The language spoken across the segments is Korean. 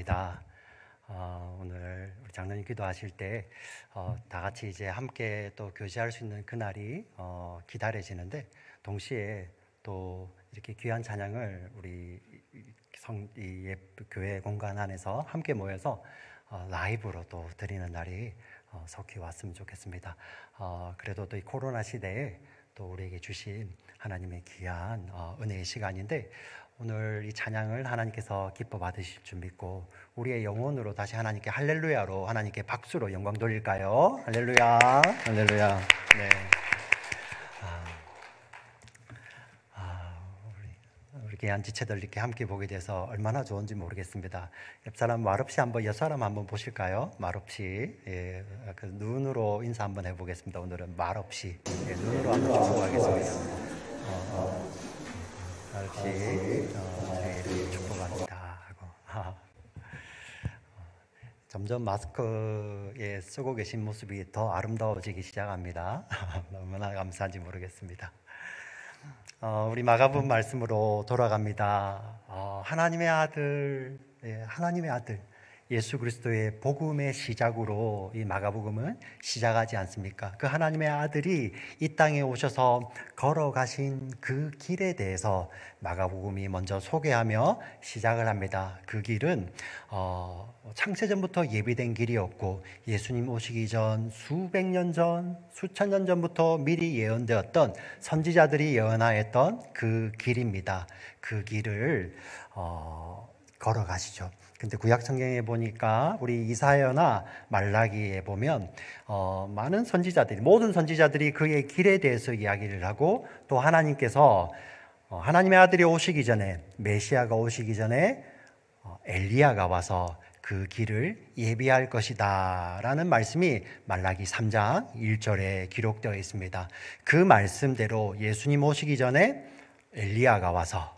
감사합니다. 오늘 우리 장로님 기도하실 때 다 같이 이제 함께 또 교제할 수 있는 그날이 기다려지는데, 동시에 또 이렇게 귀한 찬양을 우리 교회 공간 안에서 함께 모여서 라이브로 또 드리는 날이 속히 왔으면 좋겠습니다. 그래도 또 이 코로나 시대에 또 우리에게 주신 하나님의 귀한 은혜의 시간인데, 오늘 이 찬양을 하나님께서 기뻐 받으실 줄 믿고 우리의 영혼으로 다시 하나님께 할렐루야로, 하나님께 박수로 영광 돌릴까요? 할렐루야, 할렐루야. 네. 우리 귀한 지체들 이렇게 함께 보게 돼서 얼마나 좋은지 모르겠습니다. 옆사람 말없이 한번 옆사람 한번 보실까요? 말없이. 예, 그 눈으로 인사 한번 해보겠습니다. 오늘은 말없이. 예, 눈으로 한번 축복하겠습니다. 말없이 저희를 축복합니다 하고. 점점 마스크에 쓰고 계신 모습이 더 아름다워지기 시작합니다. 너무나 감사한지 모르겠습니다. 우리 마가복음 말씀으로 돌아갑니다. 하나님의 아들, 하나님의 아들 예수 그리스도의 복음의 시작으로 이 마가복음은 시작하지 않습니까? 그 하나님의 아들이 이 땅에 오셔서 걸어가신 그 길에 대해서 마가복음이 먼저 소개하며 시작을 합니다. 그 길은 창세전부터 예비된 길이었고, 예수님 오시기 전 수백 년 전, 수천 년 전부터 미리 예언되었던 선지자들이 예언하였던 그 길입니다. 그 길을 걸어가시죠. 근데 구약 성경에 보니까 우리 이사야나 말라기에 보면 많은 선지자들이, 모든 선지자들이 그의 길에 대해서 이야기를 하고, 또 하나님께서 하나님의 아들이 오시기 전에, 메시아가 오시기 전에 엘리야가 와서 그 길을 예비할 것이다 라는 말씀이 말라기 3장 1절에 기록되어 있습니다. 그 말씀대로 예수님 오시기 전에 엘리야가 와서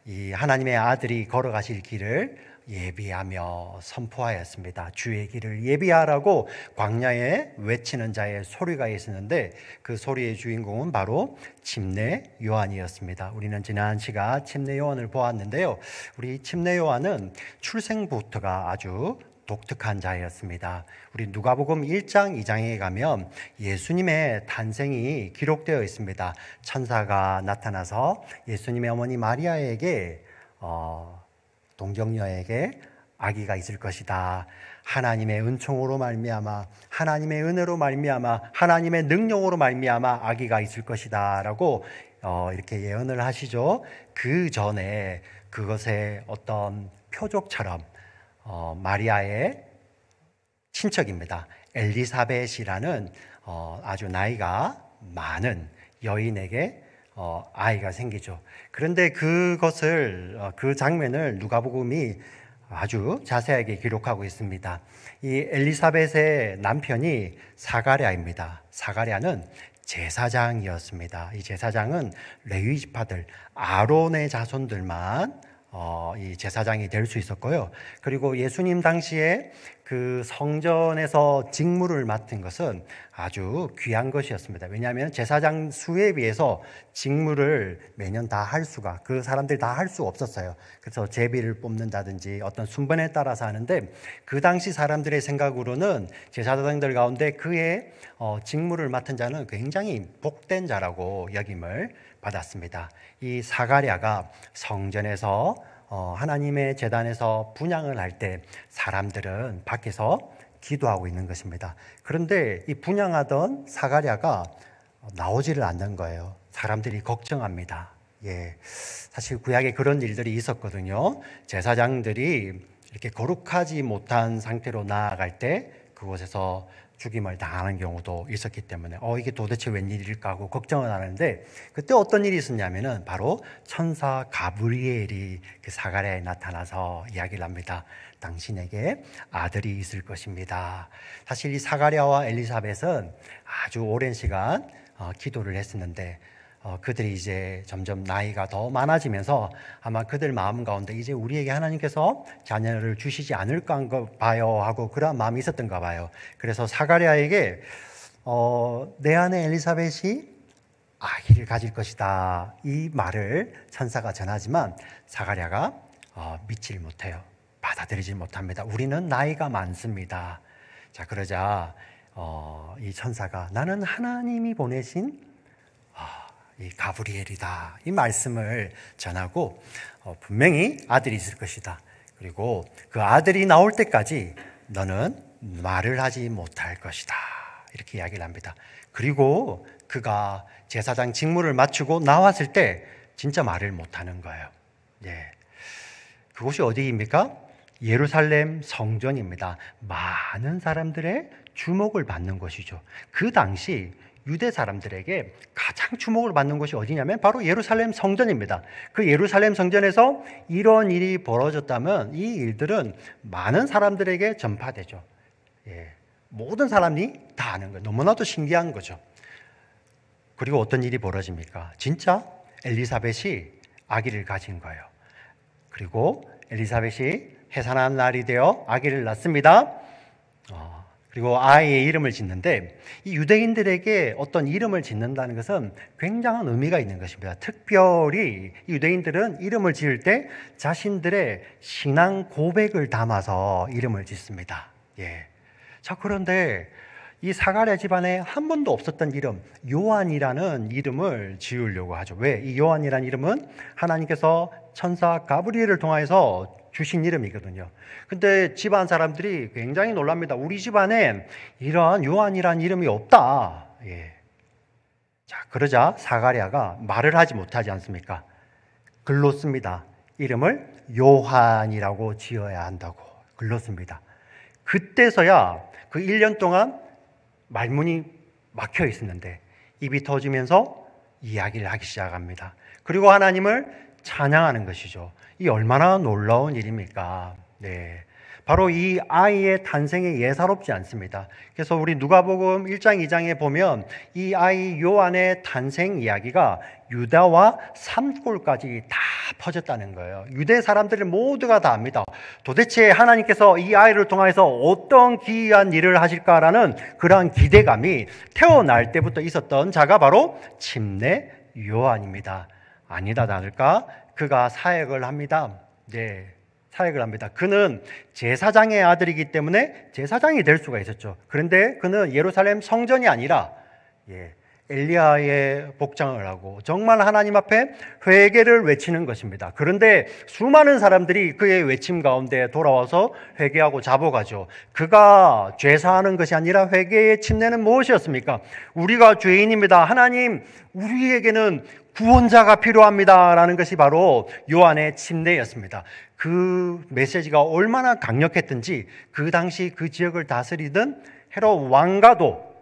이 하나님의 아들이 걸어가실 길을 예비하며 선포하였습니다. 주의 길을 예비하라고 광야에 외치는 자의 소리가 있었는데, 그 소리의 주인공은 바로 침례 요한이었습니다. 우리는 지난 시간 침례 요한을 보았는데요, 우리 침례 요한은 출생부터가 아주 독특한 자였습니다. 우리 누가복음 1장 2장에 가면 예수님의 탄생이 기록되어 있습니다. 천사가 나타나서 예수님의 어머니 마리아에게 동정녀에게 아기가 있을 것이다, 하나님의 은총으로 말미암아, 하나님의 은혜로 말미암아, 하나님의 능력으로 말미암아 아기가 있을 것이다 라고 이렇게 예언을 하시죠. 그 전에 그것의 어떤 표적처럼 마리아의 친척입니다. 엘리사벳이라는 아주 나이가 많은 여인에게 아이가 생기죠. 그런데 그 장면을 누가복음이 아주 자세하게 기록하고 있습니다. 이 엘리사벳의 남편이 사가랴입니다. 사가랴는 제사장이었습니다. 이 제사장은 레위 지파들, 아론의 자손들만 이 제사장이 될 수 있었고요. 그리고 예수님 당시에 그 성전에서 직무를 맡은 것은 아주 귀한 것이었습니다. 왜냐하면 제사장 수에 비해서 직무를 매년 그 사람들이 다 할 수 없었어요. 그래서 제비를 뽑는다든지 어떤 순번에 따라서 하는데, 그 당시 사람들의 생각으로는 제사장들 가운데 그의 직무를 맡은 자는 굉장히 복된 자라고 여김을 받았습니다. 이 사가랴가 성전에서 하나님의 제단에서 분향을 할 때 사람들은 밖에서 기도하고 있는 것입니다. 그런데 이 분향하던 사가랴가 나오지를 않는 거예요. 사람들이 걱정합니다. 예, 사실 구약에 그런 일들이 있었거든요. 제사장들이 이렇게 거룩하지 못한 상태로 나아갈 때 그곳에서 죽임을 당하는 경우도 있었기 때문에 이게 도대체 웬일일까 하고 걱정을 하는데, 그때 어떤 일이 있었냐면은 바로 천사 가브리엘이 그 사가랴에 나타나서 이야기를 합니다. 당신에게 아들이 있을 것입니다. 사실 이 사가랴와 엘리사벳은 아주 오랜 시간 기도를 했었는데, 그들이 이제 점점 나이가 더 많아지면서 아마 그들 마음 가운데 이제 우리에게 하나님께서 자녀를 주시지 않을까 봐요 하고 그런 마음이 있었던가 봐요. 그래서 사가랴에게 내 아내 엘리사벳이 아기를 가질 것이다, 이 말을 천사가 전하지만 사가랴가 믿질 못해요. 받아들이지 못합니다. 우리는 나이가 많습니다. 자, 그러자 이 천사가 나는 하나님이 보내신 이 가브리엘이다, 이 말씀을 전하고 분명히 아들이 있을 것이다. 그리고 그 아들이 나올 때까지 너는 말을 하지 못할 것이다, 이렇게 이야기를 합니다. 그리고 그가 제사장 직무를 마치고 나왔을 때 진짜 말을 못하는 거예요. 예. 그곳이 어디입니까? 예루살렘 성전입니다. 많은 사람들의 주목을 받는 곳이죠. 그 당시 유대 사람들에게 가장 주목을 받는 곳이 어디냐면 바로 예루살렘 성전입니다. 그 예루살렘 성전에서 이런 일이 벌어졌다면 이 일들은 많은 사람들에게 전파되죠. 예. 모든 사람이 다 아는 거예요. 너무나도 신기한 거죠. 그리고 어떤 일이 벌어집니까? 진짜 엘리사벳이 아기를 가진 거예요. 그리고 엘리사벳이 해산한 날이 되어 아기를 낳습니다. 그리고 아이의 이름을 짓는데 이 유대인들에게 어떤 이름을 짓는다는 것은 굉장한 의미가 있는 것입니다. 특별히 유대인들은 이름을 지을 때 자신들의 신앙 고백을 담아서 이름을 짓습니다. 예. 자, 그런데 이 사가랴 집안에 한 번도 없었던 이름, 요한이라는 이름을 지으려고 하죠. 왜? 이 요한이라는 이름은 하나님께서 천사 가브리엘을 통해서 주신 이름이거든요. 근데 집안 사람들이 굉장히 놀랍니다. 우리 집안에 이런 요한이라는 이름이 없다. 예. 자, 그러자 사가랴가 말을 하지 못하지 않습니까? 글로 씁니다. 이름을 요한이라고 지어야 한다고 글로 씁니다. 그때서야 그 1년 동안 말문이 막혀 있었는데 입이 터지면서 이야기를 하기 시작합니다. 그리고 하나님을 찬양하는 것이죠. 이 얼마나 놀라운 일입니까? 네. 바로 이 아이의 탄생이 예사롭지 않습니다. 그래서 우리 누가복음 1장 2장에 보면 이 아이 요한의 탄생 이야기가 유다와 산골까지 다 퍼졌다는 거예요. 유대 사람들 모두가 다 압니다. 도대체 하나님께서 이 아이를 통해서 어떤 기이한 일을 하실까라는 그러한 기대감이 태어날 때부터 있었던 자가 바로 침례 요한입니다. 아니다 다를까? 그가 사역을 합니다. 네, 사역을 합니다. 그는 제사장의 아들이기 때문에 제사장이 될 수가 있었죠. 그런데 그는 예루살렘 성전이 아니라 엘리야의 복장을 하고 정말 하나님 앞에 회개를 외치는 것입니다. 그런데 수많은 사람들이 그의 외침 가운데 돌아와서 회개하고 잡아가죠. 그가 죄사하는 것이 아니라 회개의 침례는 무엇이었습니까? 우리가 죄인입니다. 하나님, 우리에게는 구원자가 필요합니다 라는 것이 바로 요한의 침례였습니다. 그 메시지가 얼마나 강력했든지 그 당시 그 지역을 다스리던 헤롯 왕가도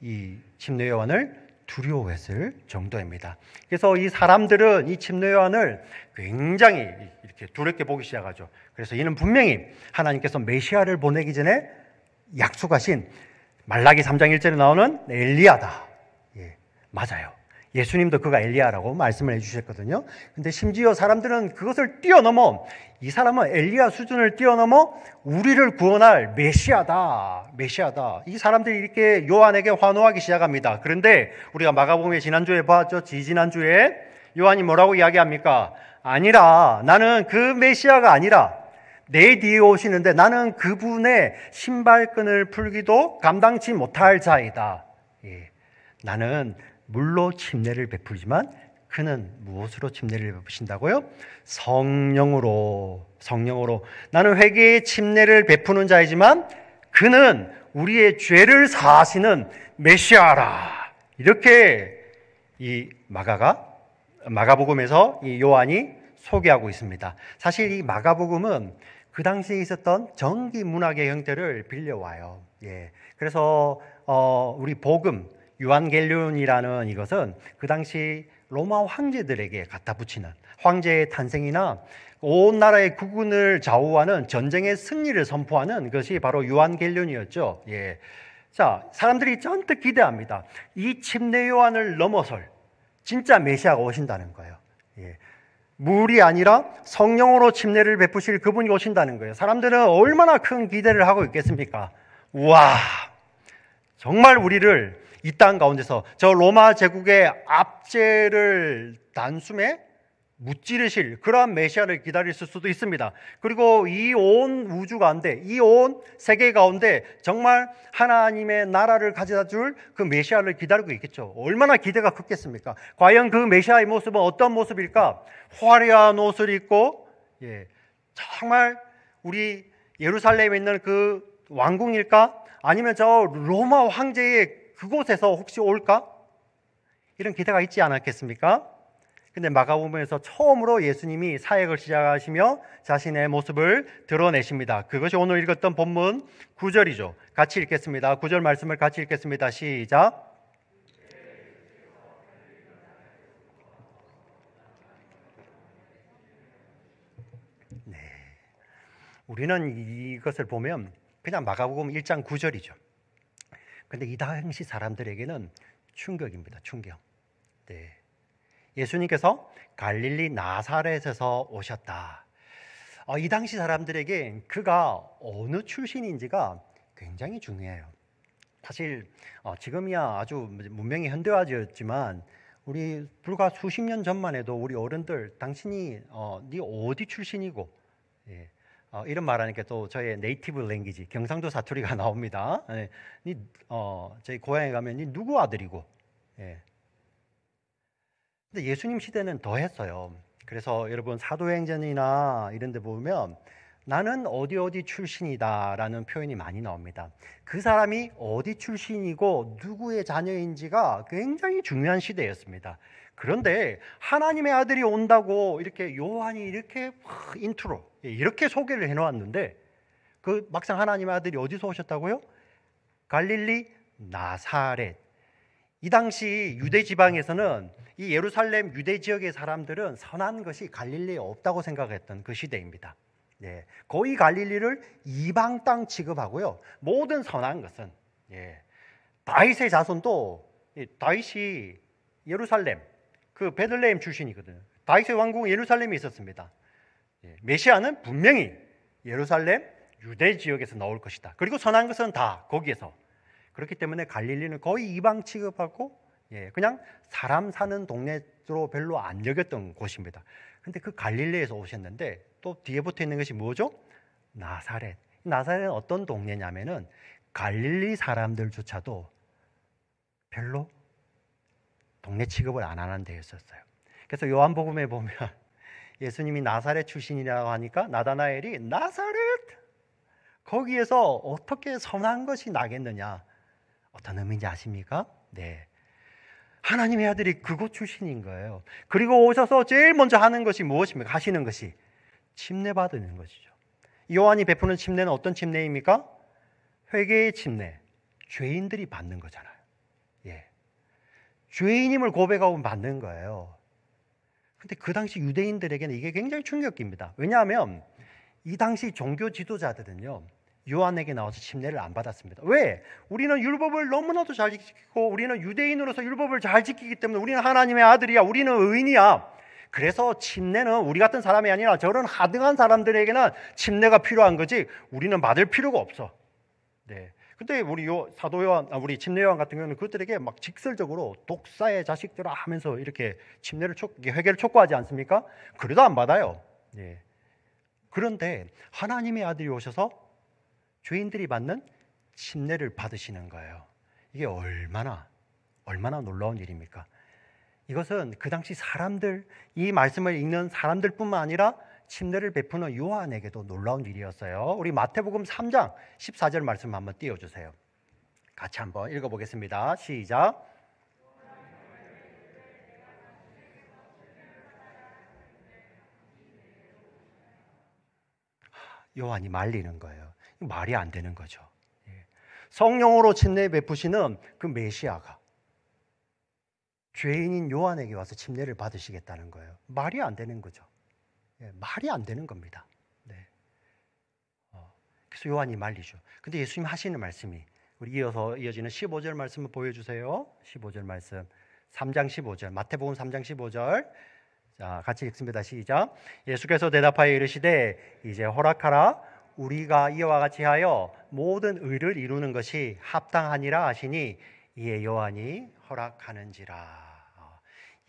이 침례 요한을 두려워했을 정도입니다. 그래서 이 사람들은 이 침례 요한을 굉장히 이렇게 두렵게 보기 시작하죠. 그래서 이는 분명히 하나님께서 메시아를 보내기 전에 약속하신 말라기 3장 1절에 나오는 엘리야다. 예, 맞아요. 예수님도 그가 엘리야라고 말씀을 해주셨거든요. 근데 심지어 사람들은 그것을 뛰어넘어, 이 사람은 엘리야 수준을 뛰어넘어 우리를 구원할 메시아다, 메시아다. 이 사람들이 이렇게 요한에게 환호하기 시작합니다. 그런데 우리가 마가복음에 지난주에 봤죠. 지난주에 요한이 뭐라고 이야기합니까? 아니라, 나는 그 메시아가 아니라 내 뒤에 오시는데 나는 그분의 신발끈을 풀기도 감당치 못할 자이다. 예. 나는 물로 침례를 베풀지만 그는 무엇으로 침례를 베푸신다고요? 성령으로. 나는 회개의 침례를 베푸는 자이지만 그는 우리의 죄를 사하시는 메시아라. 이렇게 이 마가복음에서 이 요한이 소개하고 있습니다. 사실 이 마가복음은 그 당시에 있었던 정기 문학의 형태를 빌려와요. 예. 그래서 우리 복음 유한겔륜이라는 이것은 그 당시 로마 황제들에게 갖다 붙이는, 황제의 탄생이나 온 나라의 국군을 좌우하는 전쟁의 승리를 선포하는 것이 바로 유한겔륜이었죠. 예. 자, 사람들이 잔뜩 기대합니다. 이 침례 요한을 넘어설 진짜 메시아가 오신다는 거예요. 예. 물이 아니라 성령으로 침례를 베푸실 그분이 오신다는 거예요. 사람들은 얼마나 큰 기대를 하고 있겠습니까? 우와, 정말 우리를 이 땅 가운데서 저 로마 제국의 압제를 단숨에 무찌르실 그러한 메시아를 기다렸을 수도 있습니다. 그리고 이 온 우주 가운데, 이 온 세계 가운데 정말 하나님의 나라를 가져다 줄 그 메시아를 기다리고 있겠죠. 얼마나 기대가 컸겠습니까? 과연 그 메시아의 모습은 어떤 모습일까? 화려한 옷을 입고, 정말 우리 예루살렘에 있는 그 왕궁일까? 아니면 저 로마 황제의 그곳에서 혹시 올까? 이런 기대가 있지 않았겠습니까? 근데 마가복음에서 처음으로 예수님이 사역을 시작하시며 자신의 모습을 드러내십니다. 그것이 오늘 읽었던 본문 9절이죠. 같이 읽겠습니다. 9절 말씀을 같이 읽겠습니다. 시작. 네. 우리는 이것을 보면 그냥 마가복음 1장 9절이죠. 근데 이 당시 사람들에게는 충격입니다. 충격. 네. 예수님께서 갈릴리 나사렛에서 오셨다. 이 당시 사람들에게 그가 어느 출신인지가 굉장히 중요해요. 사실 지금이야 아주 문명이 현대화되었지만 우리 불과 수십 년 전만 해도 우리 어른들 당신이 네 어디 출신이고, 이런 말하니까 또 저의 네이티브 랭귀지 경상도 사투리가 나옵니다. 저희 고향에 가면 네 누구 아들이고. 근데 예수님 시대는 더 했어요. 그래서 여러분 사도행전이나 이런 데 보면 나는 어디 출신이다 라는 표현이 많이 나옵니다. 그 사람이 어디 출신이고 누구의 자녀인지가 굉장히 중요한 시대였습니다. 그런데 하나님의 아들이 온다고 이렇게 요한이 이렇게 인트로 이렇게 소개를 해놓았는데 그 막상 하나님의 아들이 어디서 오셨다고요? 갈릴리 나사렛. 이 당시 유대 지방에서는 이 예루살렘 유대 지역의 사람들은 선한 것이 갈릴리에 없다고 생각했던 그 시대입니다. 거의 갈릴리를 이방 땅 취급하고요. 모든 선한 것은 다윗의 자손도 다윗이 예루살렘 그 베들레헴 출신이거든요. 다윗의 왕궁 예루살렘에 있었습니다. 메시아는 분명히 예루살렘 유대 지역에서 나올 것이다. 그리고 선한 것은 다 거기에서. 그렇기 때문에 갈릴리는 거의 이방 취급하고 그냥 사람 사는 동네로 별로 안 여겼던 곳입니다. 근데 그 갈릴리에서 오셨는데 또 뒤에 붙어 있는 것이 뭐죠? 나사렛. 나사렛은 어떤 동네냐면은 갈릴리 사람들조차도 별로 동네 취급을 안 하는 데였었어요. 그래서 요한복음에 보면 예수님이 나사렛 출신이라고 하니까 나다나엘이 나사렛! 거기에서 어떻게 선한 것이 나겠느냐? 어떤 의미인지 아십니까? 네. 하나님의 아들이 그곳 출신인 거예요. 그리고 오셔서 제일 먼저 하는 것이 무엇입니까? 하시는 것이 침례 받는 것이죠. 요한이 베푸는 침례는 어떤 침례입니까? 회개의 침례. 죄인들이 받는 거잖아요. 죄인임을 고백하고 받는 거예요. 근데 그 당시 유대인들에게는 이게 굉장히 충격입니다. 왜냐하면 이 당시 종교 지도자들은요, 요한에게 나와서 침례를 안 받았습니다. 왜? 우리는 율법을 너무나도 잘 지키고 우리는 유대인으로서 율법을 잘 지키기 때문에 우리는 하나님의 아들이야. 우리는 의인이야. 그래서 침례는 우리 같은 사람이 아니라 저런 하등한 사람들에게는 침례가 필요한 거지 우리는 받을 필요가 없어. 근데 우리 사도 요한, 우리 침례 요한 같은 경우는 그들에게 막 직설적으로 독사의 자식들아 하면서 이렇게 회개를 촉구하지 않습니까? 그래도 안 받아요. 그런데 하나님의 아들이 오셔서 죄인들이 받는 침례를 받으시는 거예요. 이게 얼마나 놀라운 일입니까? 이것은 그 당시 사람들, 이 말씀을 읽는 사람들뿐만 아니라 침례를 베푸는 요한에게도 놀라운 일이었어요. 우리 마태복음 3장 14절 말씀 한번 띄워주세요. 같이 한번 읽어보겠습니다. 시작. 요한이 말리는 거예요. 말이 안 되는 거죠. 성령으로 침례 베푸시는 그 메시아가 죄인인 요한에게 와서 침례를 받으시겠다는 거예요. 말이 안 되는 거죠. 말이 안 되는 겁니다. 그래서 요한이 말리죠. 근데 예수님 하시는 말씀이 우리 이어지는 15절 말씀을 보여주세요. 15절 말씀 3장 15절 마태복음 3장 15절 자 같이 읽습니다. 시작. 예수께서 대답하여 이르시되 이제 허락하라 우리가 이와 같이 하여 모든 의를 이루는 것이 합당하니라 하시니 이에 요한이 허락하는지라.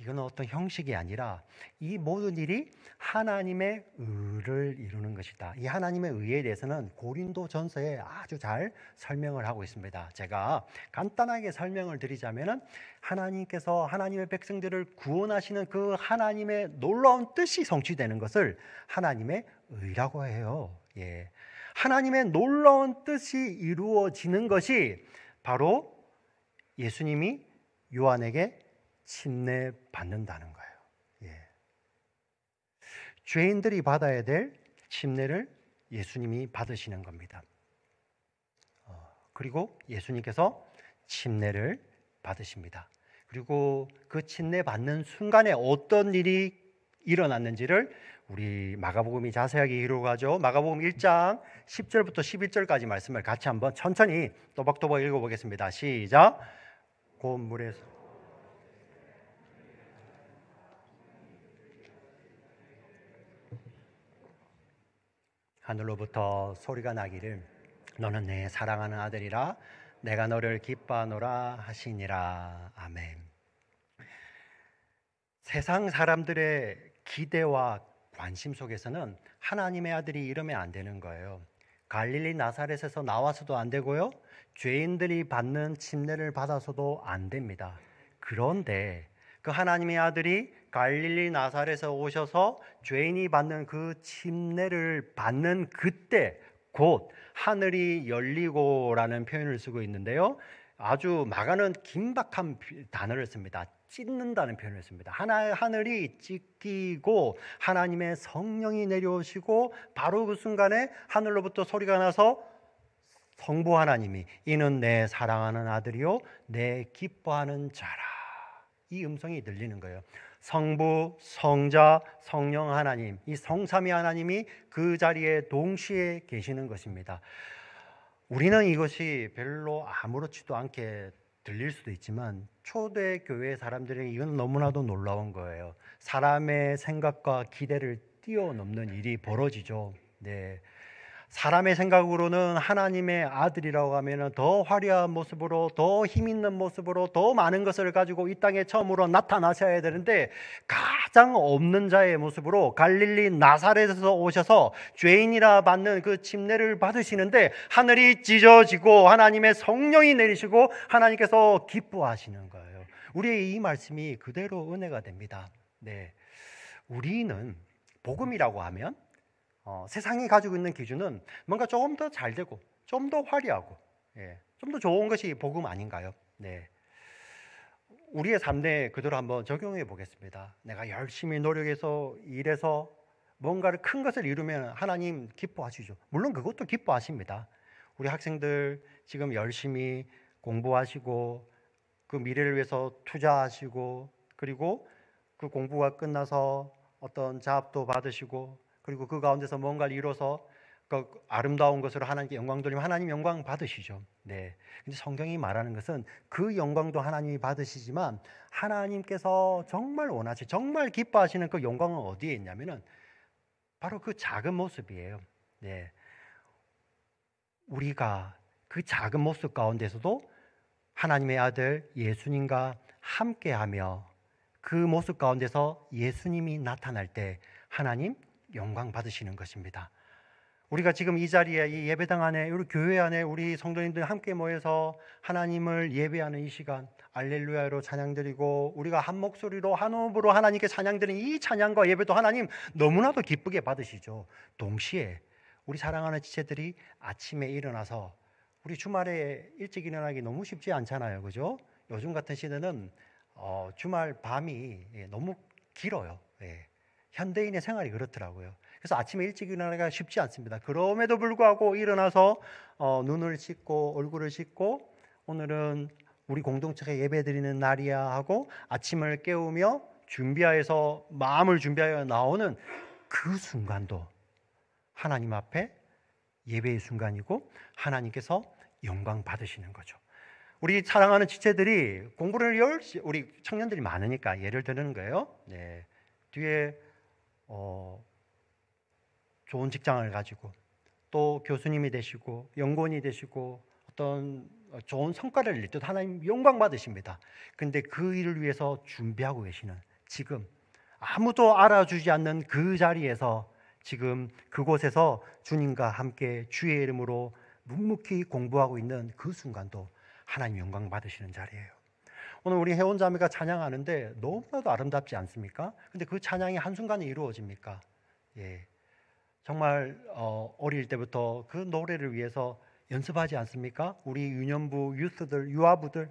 이거는 어떤 형식이 아니라 이 모든 일이 하나님의 의를 이루는 것이다. 이 하나님의 의에 대해서는 고린도전서에 아주 잘 설명을 하고 있습니다. 제가 간단하게 설명을 드리자면은 하나님께서 하나님의 백성들을 구원하시는 그 하나님의 놀라운 뜻이 성취되는 것을 하나님의 의라고 해요. 예. 하나님의 놀라운 뜻이 이루어지는 것이 바로 예수님이 요한에게 침례받는다는 거예요. 예. 죄인들이 받아야 될 침례를 예수님이 받으시는 겁니다. 그리고 예수님께서 침례를 받으십니다. 그리고 그 침례 받는 순간에 어떤 일이 일어났는지를 우리 마가복음이 자세하게 기록하죠. 마가복음 1장 10절부터 11절까지 말씀을 같이 한번 천천히 또박또박 읽어보겠습니다. 시작. 곧 물에서 하늘로부터 소리가 나기를 너는 내 사랑하는 아들이라 내가 너를 기뻐하노라 하시니라. 아멘. 세상 사람들의 기대와 관심 속에서는 하나님의 아들이 이러면 안 되는 거예요. 갈릴리 나사렛에서 나와서도 안 되고요, 죄인들이 받는 침례를 받아서도 안 됩니다. 그런데 그 하나님의 아들이 갈릴리 나사렛에서 오셔서 죄인이 받는 그 침례를 받는 그때 곧 하늘이 열리고라는 표현을 쓰고 있는데요, 아주 마가는 긴박한 단어를 씁니다. 찢는다는 표현을 씁니다. 하늘이 찢기고 하나님의 성령이 내려오시고 바로 그 순간에 하늘로부터 소리가 나서 성부 하나님이 이는 내 사랑하는 아들이요 내 기뻐하는 자라, 이 음성이 들리는 거예요. 성부, 성자, 성령 하나님, 이 성삼위 하나님이 그 자리에 동시에 계시는 것입니다. 우리는 이것이 별로 아무렇지도 않게 들릴 수도 있지만 초대교회 사람들에게 이건 너무나도 놀라운 거예요. 사람의 생각과 기대를 뛰어넘는 일이 벌어지죠. 네. 사람의 생각으로는 하나님의 아들이라고 하면 더 화려한 모습으로, 더 힘 있는 모습으로, 더 많은 것을 가지고 이 땅에 처음으로 나타나셔야 되는데 가장 없는 자의 모습으로 갈릴리 나사렛에서 오셔서 죄인이라 받는 그 침례를 받으시는데 하늘이 찢어지고 하나님의 성령이 내리시고 하나님께서 기뻐하시는 거예요. 우리의 이 말씀이 그대로 은혜가 됩니다. 네. 우리는 복음이라고 하면 세상이 가지고 있는 기준은 뭔가 조금 더 잘 되고 좀 더 화려하고, 예, 좀 더 좋은 것이 복음 아닌가요? 네. 우리의 삶에 그대로 한번 적용해 보겠습니다. 내가 열심히 노력해서 일해서 뭔가를 큰 것을 이루면 하나님 기뻐하시죠. 물론 그것도 기뻐하십니다. 우리 학생들 지금 열심히 공부하시고 그 미래를 위해서 투자하시고 그리고 그 공부가 끝나서 어떤 잡도 받으시고 그리고 그 가운데서 뭔가를 이뤄서 그 아름다운 것으로 하나님께 영광 돌리면 하나님 영광 받으시죠. 네. 근데 성경이 말하는 것은 그 영광도 하나님이 받으시지만 하나님께서 정말 원하시, 정말 기뻐하시는 그 영광은 어디에 있냐면은 바로 그 작은 모습이에요. 네. 우리가 그 작은 모습 가운데서도 하나님의 아들 예수님과 함께하며 그 모습 가운데서 예수님이 나타날 때 하나님 영광 받으시는 것입니다. 우리가 지금 이 자리에, 이 예배당 안에, 우리 교회 안에 우리 성도님들 함께 모여서 하나님을 예배하는 이 시간, 알렐루야로 찬양드리고 우리가 한 목소리로 한 호흡으로 하나님께 찬양드리는 이 찬양과 예배도 하나님 너무나도 기쁘게 받으시죠. 동시에 우리 사랑하는 지체들이 아침에 일어나서, 우리 주말에 일찍 일어나기 너무 쉽지 않잖아요, 그죠? 요즘 같은 시대는 주말 밤이 너무 길어요. 예. 현대인의 생활이 그렇더라고요. 그래서 아침에 일찍 일어나기가 쉽지 않습니다. 그럼에도 불구하고 일어나서 눈을 씻고 얼굴을 씻고 오늘은 우리 공동체에 예배드리는 날이야 하고 아침을 깨우며 준비하여서 마음을 준비하여 나오는 그 순간도 하나님 앞에 예배의 순간이고 하나님께서 영광 받으시는 거죠. 우리 사랑하는 지체들이 공부를 우리 청년들이 많으니까 예를 드는 거예요. 네. 뒤에 좋은 직장을 가지고 또 교수님이 되시고 연구원이 되시고 어떤 좋은 성과를 낼 때 하나님 영광 받으십니다. 근데 그 일을 위해서 준비하고 계시는 지금 아무도 알아주지 않는 그 자리에서 지금 그곳에서 주님과 함께 주의 이름으로 묵묵히 공부하고 있는 그 순간도 하나님 영광 받으시는 자리예요. 오늘 우리 회원자매가 찬양하는데 너무나도 아름답지 않습니까? 근데 그 찬양이 한순간에 이루어집니까? 예. 정말 어릴 때부터 그 노래를 위해서 연습하지 않습니까? 우리 유년부, 유스들, 유아부들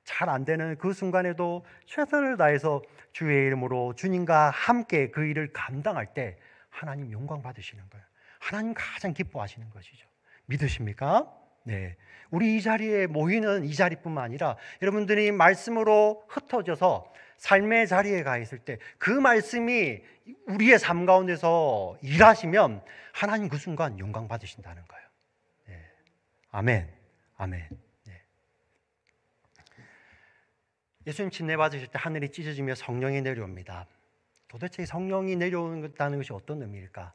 잘 안 되는 그 순간에도 최선을 다해서 주의 이름으로 주님과 함께 그 일을 감당할 때 하나님 영광 받으시는 거예요. 하나님 가장 기뻐하시는 것이죠. 믿으십니까? 네. 우리 이 자리에 모이는 이 자리뿐만 아니라 여러분들이 말씀으로 흩어져서 삶의 자리에 가 있을 때 그 말씀이 우리의 삶 가운데서 일하시면 하나님 그 순간 영광 받으신다는 거예요. 네. 아멘. 아멘. 네. 예수님 침례 받으실 때 하늘이 찢어지며 성령이 내려옵니다. 도대체 성령이 내려온다는 것이 어떤 의미일까?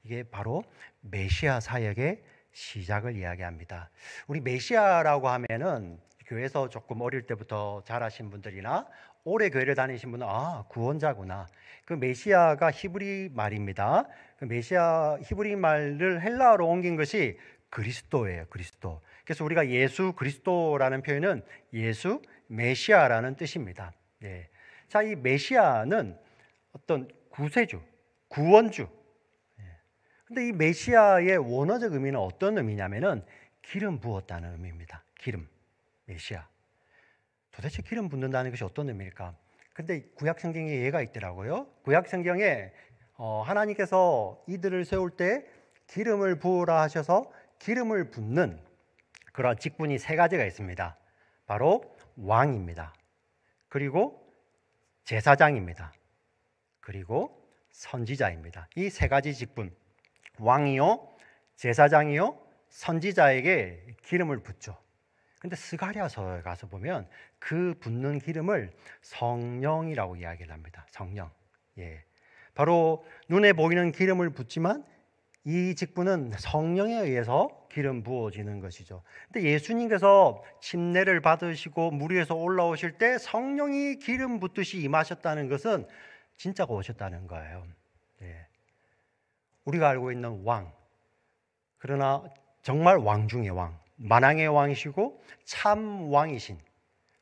이게 바로 메시아 사역의 시작을 이야기합니다. 우리 메시아라고 하면은 교회에서 조금 어릴 때부터 자라신 분들이나 오래 교회를 다니신 분은 구원자구나. 그 메시아가 히브리 말입니다. 그 메시아 히브리 말을 헬라어로 옮긴 것이 그리스도예요. 그리스도. 그래서 우리가 예수 그리스도라는 표현은 예수 메시아라는 뜻입니다. 네. 자, 이 메시아는 어떤 구세주, 구원주. 근데 이 메시아의 원어적 의미는 어떤 의미냐면은 기름 부었다는 의미입니다. 기름, 메시아. 도대체 기름 붓는다는 것이 어떤 의미일까? 근데 구약 성경에 예가 있더라고요. 구약 성경에 하나님께서 이들을 세울 때 기름을 부으라 하셔서 기름을 붓는 그런 직분이 세 가지가 있습니다. 바로 왕입니다. 그리고 제사장입니다. 그리고 선지자입니다. 이 세 가지 직분, 왕이요, 제사장이요, 선지자에게 기름을 붓죠. 근데 스가랴서에 가서 보면 그 붓는 기름을 성령이라고 이야기를 합니다. 성령. 예. 바로 눈에 보이는 기름을 붓지만 이 직분은 성령에 의해서 기름 부어지는 것이죠. 근데 예수님께서 침례를 받으시고 물 위에서 올라오실 때 성령이 기름 붓듯이 임하셨다는 것은 진짜가 오셨다는 거예요. 예. 우리가 알고 있는 왕, 그러나 정말 왕 중의 왕, 만왕의 왕이시고 참 왕이신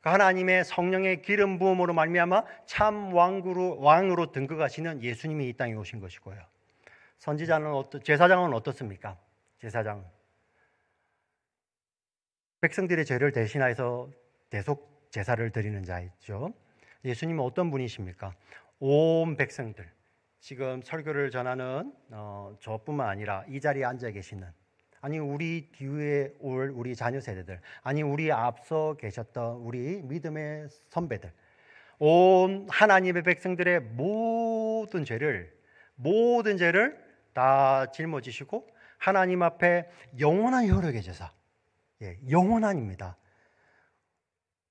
하나님의 성령의 기름 부음으로 말미암아 참 왕으로 등극하시는 예수님이 이 땅에 오신 것이고요. 선지자는 제사장은 어떻습니까? 제사장 백성들의 죄를 대신하여서 대속 제사를 드리는 자이죠. 예수님은 어떤 분이십니까? 온 백성들, 지금 설교를 전하는 저뿐만 아니라 이 자리에 앉아 계시는, 아니 우리 뒤에 올 우리 자녀 세대들, 아니 우리 앞서 계셨던 우리 믿음의 선배들, 온 하나님의 백성들의 모든 죄를 다 짊어지시고 하나님 앞에 영원한 혈육의 제사, 영원한입니다.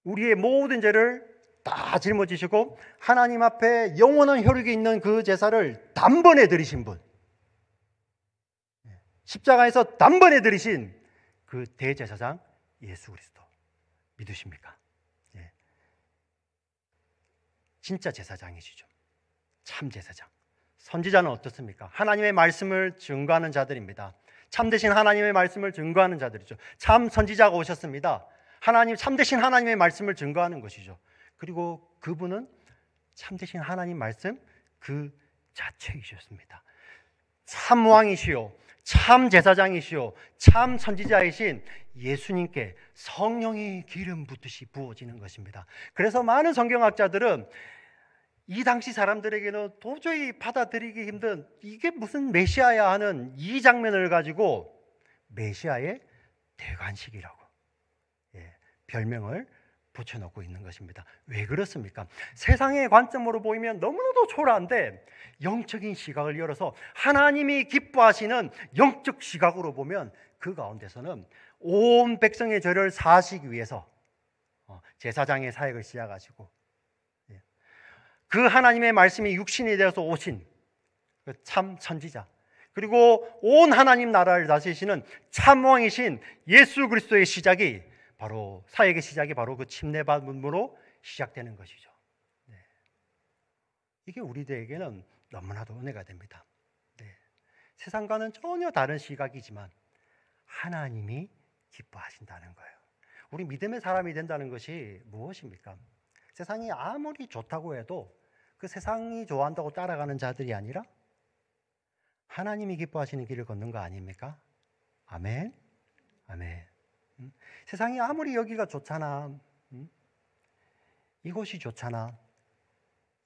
우리의 모든 죄를 다 짊어지시고 하나님 앞에 영원한 혈육이 있는 그 제사를 단번에 드리신 분, 십자가에서 단번에 드리신 그 대제사장 예수 그리스도 믿으십니까? 예. 진짜 제사장이시죠. 참 제사장. 선지자는 어떻습니까? 하나님의 말씀을 증거하는 자들입니다. 참되신 하나님의 말씀을 증거하는 자들이죠. 참 선지자가 오셨습니다. 참되신 하나님의 말씀을 증거하는 것이죠. 그리고 그분은 참되신 하나님 말씀 그 자체이셨습니다. 참 왕이시요, 참 제사장이시요, 참 선지자이신 예수님께 성령이 기름 붓듯이 부어지는 것입니다. 그래서 많은 성경학자들은 이 당시 사람들에게는 도저히 받아들이기 힘든 이게 무슨 메시아야 하는 이 장면을 가지고 메시아의 대관식이라고 별명을 붙여놓고 있는 것입니다. 왜 그렇습니까? 세상의 관점으로 보이면 너무나도 초라한데 영적인 시각을 열어서 하나님이 기뻐하시는 영적 시각으로 보면 그 가운데서는 온 백성의 죄를 사하시기 위해서 제사장의 사역을 시작하시고 그 하나님의 말씀이 육신이 되어서 오신 참 선지자, 그리고 온 하나님 나라를 다스리시는 참 왕이신 예수 그리스도의 시작이 바로 사역의 시작이 바로 그 침례 받음으로 시작되는 것이죠. 이게 우리들에게는 너무나도 은혜가 됩니다. 네. 세상과는 전혀 다른 시각이지만 하나님이 기뻐하신다는 거예요. 우리 믿음의 사람이 된다는 것이 무엇입니까? 세상이 아무리 좋다고 해도 그 세상이 좋아한다고 따라가는 자들이 아니라 하나님이 기뻐하시는 길을 걷는 거 아닙니까? 아멘. 아멘. 세상이 아무리 여기가 좋잖아, 이곳이 좋잖아,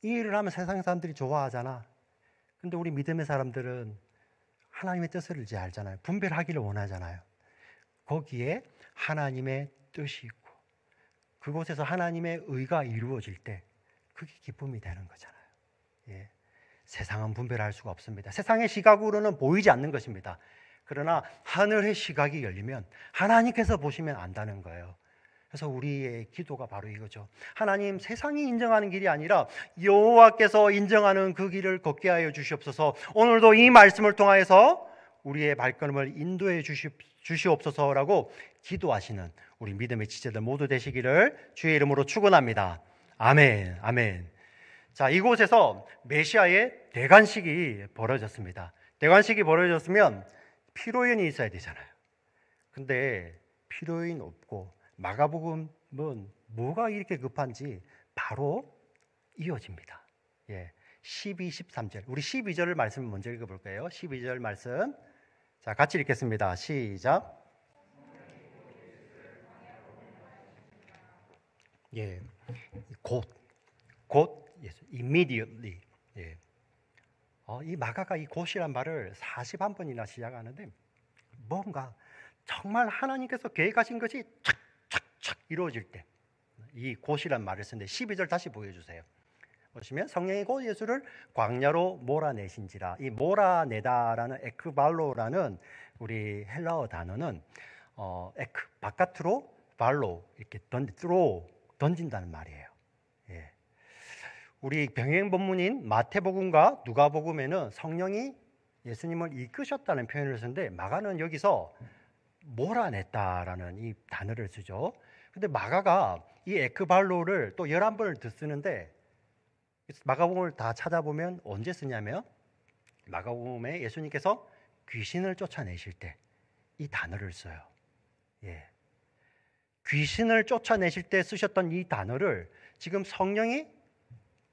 이 일을 하면 세상 사람들이 좋아하잖아. 근데 우리 믿음의 사람들은 하나님의 뜻을 이제 알잖아요. 분별하기를 원하잖아요. 거기에 하나님의 뜻이 있고 그곳에서 하나님의 의가 이루어질 때 그게 기쁨이 되는 거잖아요. 예. 세상은 분별할 수가 없습니다. 세상의 시각으로는 보이지 않는 것입니다. 그러나 하늘의 시각이 열리면 하나님께서 보시면 안다는 거예요. 그래서 우리의 기도가 바로 이거죠. 하나님, 세상이 인정하는 길이 아니라 여호와께서 인정하는 그 길을 걷게 하여 주시옵소서. 오늘도 이 말씀을 통하여서 우리의 발걸음을 인도해 주시옵소서라고 기도하시는 우리 믿음의 지체들 모두 되시기를 주의 이름으로 축원합니다. 아멘, 아멘. 자, 이곳에서 메시아의 대관식이 벌어졌습니다. 대관식이 벌어졌으면 피로연이 있어야 되잖아요. 근데 피로연 없고 마가복음은 뭐가 이렇게 급한지 바로 이어집니다. 예, 12, 13절. 우리 12절 말씀 먼저 읽어볼까요? 12절 말씀. 자, 같이 읽겠습니다. 시작. 예, 곧, immediately. 예. 이 마가가 이 곧이란 말을 41번이나 시작하는데 뭔가 정말 하나님께서 계획하신 것이 착착착 이루어질 때 이 곧이란 말을 쓰는데 12절 다시 보여주세요. 보시면 성령이 곧 예수를 광야로 몰아내신지라. 이 몰아내다라는 에크발로라는 우리 헬라어 단어는 에크 바깥으로 발로 이렇게 던진다는 말이에요. 예. 우리 병행 본문인 마태복음과 누가복음에는 성령이 예수님을 이끄셨다는 표현을 쓰는데 마가는 여기서 몰아냈다라는 이 단어를 쓰죠. 근데 마가가 이 에크발로를 또 11번을 더 쓰는데 마가복음을 다 찾아보면 언제 쓰냐면 마가복음에 예수님께서 귀신을 쫓아내실 때 이 단어를 써요. 예. 귀신을 쫓아내실 때 쓰셨던 이 단어를 지금 성령이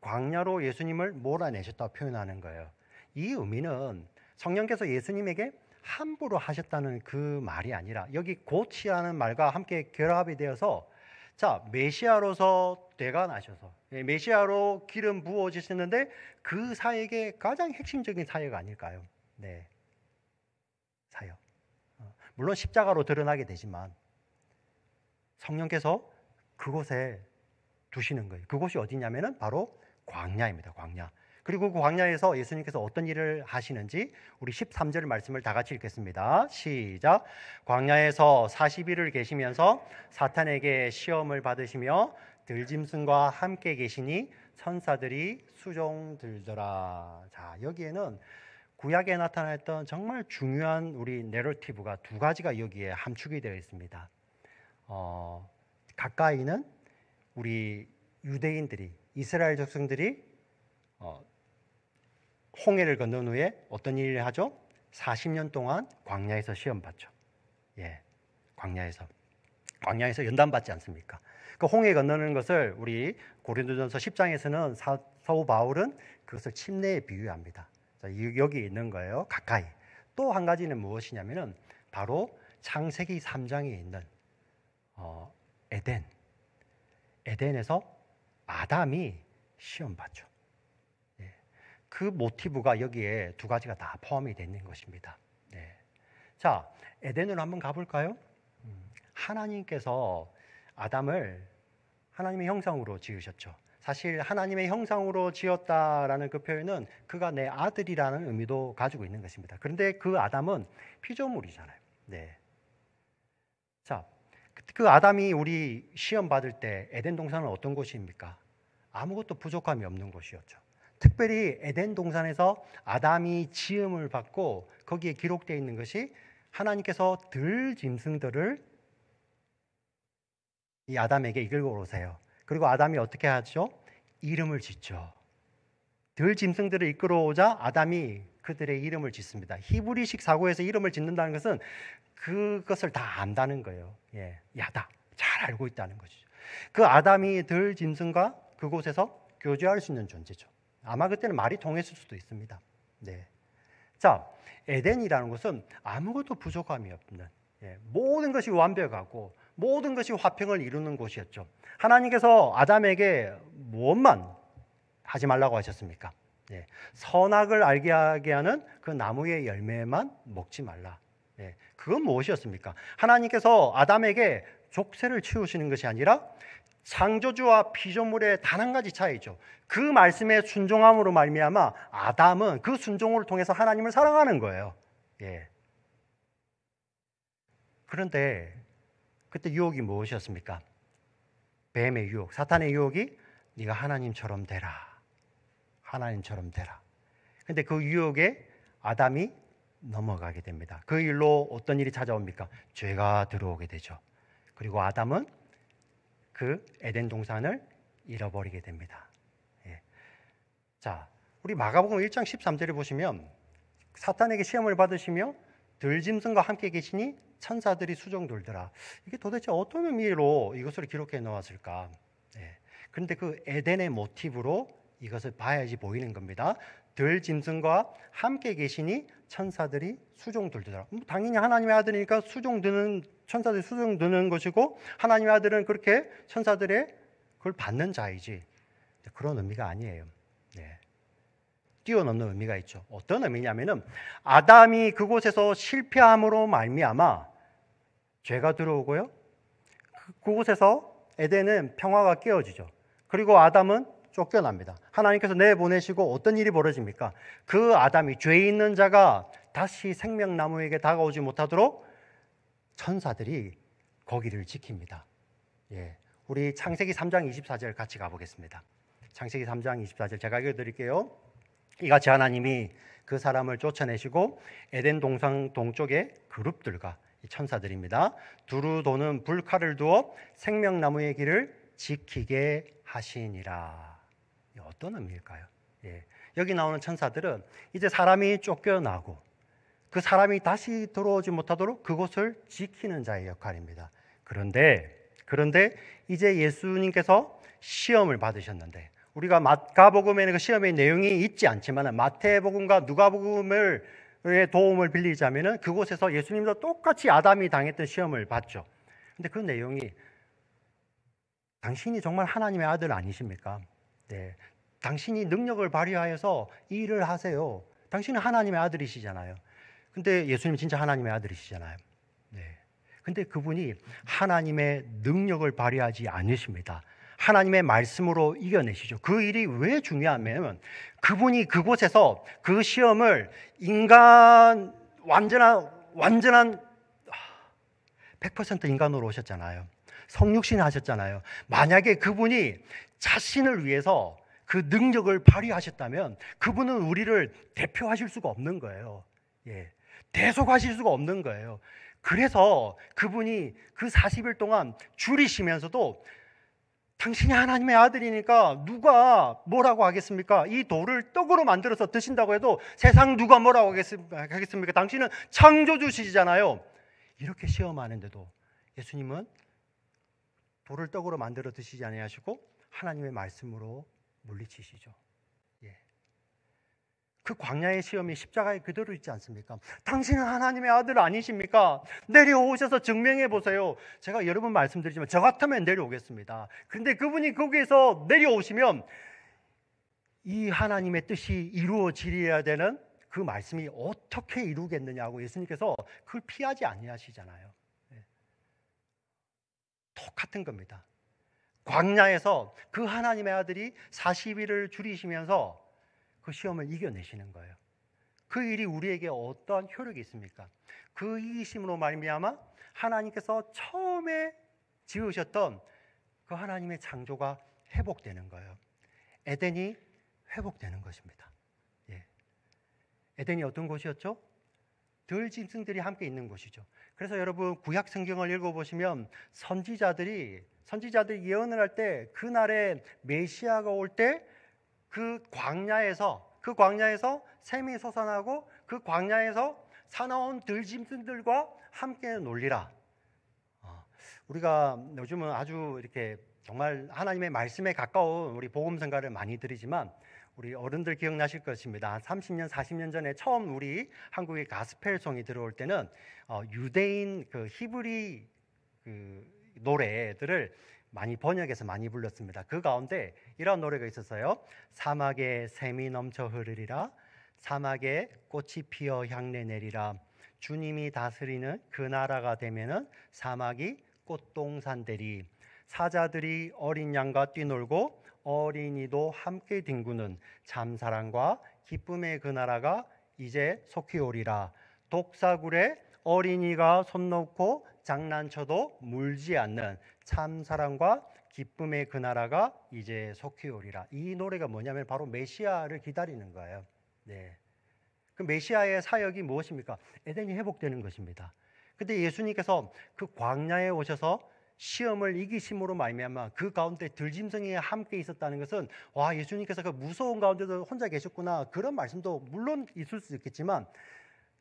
광야로 예수님을 몰아내셨다고 표현하는 거예요. 이 의미는 성령께서 예수님에게 함부로 하셨다는 그 말이 아니라 여기 곧이라는 말과 함께 결합이 되어서 자, 메시아로서 대관하셔서 메시아로 기름 부어지셨는데 그 사역의 가장 핵심적인 사역 아닐까요? 네, 사역. 물론 십자가로 드러나게 되지만 성령께서 그곳에 두시는 거예요. 그곳이 어디냐면은 바로 광야입니다. 광야. 그리고 그 광야에서 예수님께서 어떤 일을 하시는지 우리 13절 말씀을 다 같이 읽겠습니다. 시작. 광야에서 40일을 계시면서 사탄에게 시험을 받으시며 들짐승과 함께 계시니 천사들이 수종 들더라. 자, 여기에는 구약에 나타났던 정말 중요한 우리 내러티브가 두 가지가 여기에 함축이 되어 있습니다. 가까이는 우리 유대인들이 이스라엘 백성들이 홍해를 건넌 후에 어떤 일을 하죠? 40년 동안 광야에서 시험 받죠. 예, 광야에서 연단받지 않습니까? 그 홍해 건너는 것을 우리 고린도전서 10장에서는 사도 바울은 그것을 침례에 비유합니다. 자, 여기 있는 거예요. 가까이. 또 한 가지는 무엇이냐면은 바로 창세기 3장에 있는 에덴에서 아담이 시험 받죠. 예. 그 모티브가 여기에 두 가지가 다 포함이 되어 있는 것입니다. 네. 자, 에덴으로 한번 가볼까요? 하나님께서 아담을 하나님의 형상으로 지으셨죠. 사실 하나님의 형상으로 지었다라는 그 표현은 그가 내 아들이라는 의미도 가지고 있는 것입니다. 그런데 그 아담은 피조물이잖아요. 네. 자, 그 아담이 우리 시험 받을 때 에덴 동산은 어떤 곳입니까? 아무것도 부족함이 없는 곳이었죠. 특별히 에덴 동산에서 아담이 지음을 받고 거기에 기록되어 있는 것이 하나님께서 들짐승들을 이 아담에게 이끌고 오세요. 그리고 아담이 어떻게 하죠? 이름을 짓죠. 들 짐승들을 이끌어오자 아담이 그들의 이름을 짓습니다. 히브리식 사고에서 이름을 짓는다는 것은 그것을 다 안다는 거예요. 예, 야다. 잘 알고 있다는 것이죠. 그 아담이 들 짐승과 그곳에서 교제할 수 있는 존재죠. 아마 그때는 말이 통했을 수도 있습니다. 네. 자, 에덴이라는 것은 아무것도 부족함이 없는, 모든 것이 완벽하고 모든 것이 화평을 이루는 곳이었죠. 하나님께서 아담에게 무엇만 하지 말라고 하셨습니까? 선악을 알게 하게 하는 그 나무의 열매만 먹지 말라. 그건 무엇이었습니까? 하나님께서 아담에게 족쇄를 치우시는 것이 아니라 창조주와 피조물의 단 한 가지 차이죠. 그 말씀에 순종함으로 말미암아 아담은 그 순종을 통해서 하나님을 사랑하는 거예요. 그런데 그때 유혹이 무엇이었습니까? 뱀의 유혹, 사탄의 유혹이 네가 하나님처럼 되라. 하나님처럼 되라. 근데 그 유혹에 아담이 넘어가게 됩니다. 그 일로 어떤 일이 찾아옵니까? 죄가 들어오게 되죠. 그리고 아담은 그 에덴 동산을 잃어버리게 됩니다. 자, 우리 마가복음 1장 13절에 보시면 사탄에게 시험을 받으시며 들짐승과 함께 계시니 천사들이 수종 돌더라. 이게 도대체 어떤 의미로 이것을 기록해 놓았을까? 그런데 그 에덴의 모티브로 이것을 봐야지 보이는 겁니다. 들짐승과 함께 계시니 천사들이 수종 돌더라. 당연히 하나님의 아들이니까 천사들이 수종 드는 것이고 하나님의 아들은 그렇게 천사들의 그걸 받는 자이지. 그런 의미가 아니에요. 뛰어넘는 의미가 있죠. 어떤 의미냐면은 아담이 그곳에서 실패함으로 말미암아 죄가 들어오고요. 그곳에서 에덴은 평화가 깨어지죠. 그리고 아담은 쫓겨납니다. 하나님께서 내보내시고 어떤 일이 벌어집니까? 그 아담이 죄 있는 자가 다시 생명나무에게 다가오지 못하도록 천사들이 거기를 지킵니다. 우리 창세기 3장 24절 같이 가보겠습니다. 창세기 3장 24절 제가 읽어드릴게요. 이같이 하나님이 그 사람을 쫓아내시고 에덴 동산 동쪽의 그룹들과 천사들입니다. 두루 도는 불칼을 두어 생명나무의 길을 지키게 하시니라. 어떤 의미일까요? 여기 나오는 천사들은 이제 사람이 쫓겨나고 그 사람이 다시 들어오지 못하도록 그곳을 지키는 자의 역할입니다. 그런데 이제 예수님께서 시험을 받으셨는데 우리가 마가복음에는 그 시험의 내용이 있지 않지만 마태복음과 누가복음의 도움을 빌리자면 그곳에서 예수님도 똑같이 아담이 당했던 시험을 받죠. 근데 그 내용이 당신이 정말 하나님의 아들 아니십니까? 당신이 능력을 발휘하여서 이 일을 하세요. 당신은 하나님의 아들이시잖아요. 근데 예수님 진짜 하나님의 아들이시잖아요. 근데 그분이 하나님의 능력을 발휘하지 않으십니다. 하나님의 말씀으로 이겨내시죠. 그 일이 왜 중요하냐면 그분이 그곳에서 그 시험을 인간 완전한 100% 인간으로 오셨잖아요. 성육신 하셨잖아요. 만약에 그분이 자신을 위해서 그 능력을 발휘하셨다면 그분은 우리를 대표하실 수가 없는 거예요. 대속하실 수가 없는 거예요. 그래서 그분이 그 40일 동안 줄이시면서도 당신이 하나님의 아들이니까 누가 뭐라고 하겠습니까? 이 돌을 떡으로 만들어서 드신다고 해도 세상 누가 뭐라고 하겠습니까? 당신은 창조주시잖아요. 이렇게 시험하는데도 예수님은 돌을 떡으로 만들어 드시지 아니하시고 하나님의 말씀으로 물리치시죠. 그 광야의 시험이 십자가에 그대로 있지 않습니까? 당신은 하나님의 아들 아니십니까? 내려오셔서 증명해 보세요. 제가 여러 번 말씀드리지만 저 같으면 내려오겠습니다. 그런데 그분이 거기에서 내려오시면 이 하나님의 뜻이 이루어지려야 되는 그 말씀이 어떻게 이루겠느냐고 예수님께서 그걸 피하지 아니하시잖아요. 똑같은 겁니다. 광야에서 그 하나님의 아들이 40일을 줄이시면서 그 시험을 이겨내시는 거예요. 그 일이 우리에게 어떠한 효력이 있습니까? 그 이기심으로 말미암아 하나님께서 처음에 지으셨던 그 하나님의 창조가 회복되는 거예요. 에덴이 회복되는 것입니다. 에덴이 어떤 곳이었죠? 들짐승들이 함께 있는 곳이죠. 그래서 여러분 구약 성경을 읽어보시면 선지자들이 예언을 할 때 그날에 메시아가 올 때 그 광야에서 샘이 솟아나고 그 광야에서 사나운 들짐승들과 함께 놀리라. 우리가 요즘은 아주 이렇게 정말 하나님의 말씀에 가까운 우리 복음성가를 많이 드리지만 우리 어른들 기억나실 것입니다. 한 30년, 40년 전에 처음 우리 한국에 가스펠송이 들어올 때는 유대인 그 히브리 그 노래들을 많이 번역해서 많이 불렀습니다. 그 가운데 이런 노래가 있었어요. 사막에 샘이 넘쳐 흐르리라. 사막에 꽃이 피어 향내 내리라. 주님이 다스리는 그 나라가 되면은 사막이 꽃동산 되리. 사자들이 어린 양과 뛰놀고 어린이도 함께 뒹구는 참사랑과 기쁨의 그 나라가 이제 속히 오리라. 독사굴에 어린이가 손 놓고 장난쳐도 물지 않는 참사랑과 기쁨의 그 나라가 이제 속히 오리라. 이 노래가 뭐냐면 바로 메시아를 기다리는 거예요. 네. 그 메시아의 사역이 무엇입니까? 에덴이 회복되는 것입니다. 근데 예수님께서 그 광야에 오셔서 시험을 이기심으로 말미암아 그 가운데 들짐승이 함께 있었다는 것은 와, 예수님께서 그 무서운 가운데도 혼자 계셨구나, 그런 말씀도 물론 있을 수 있겠지만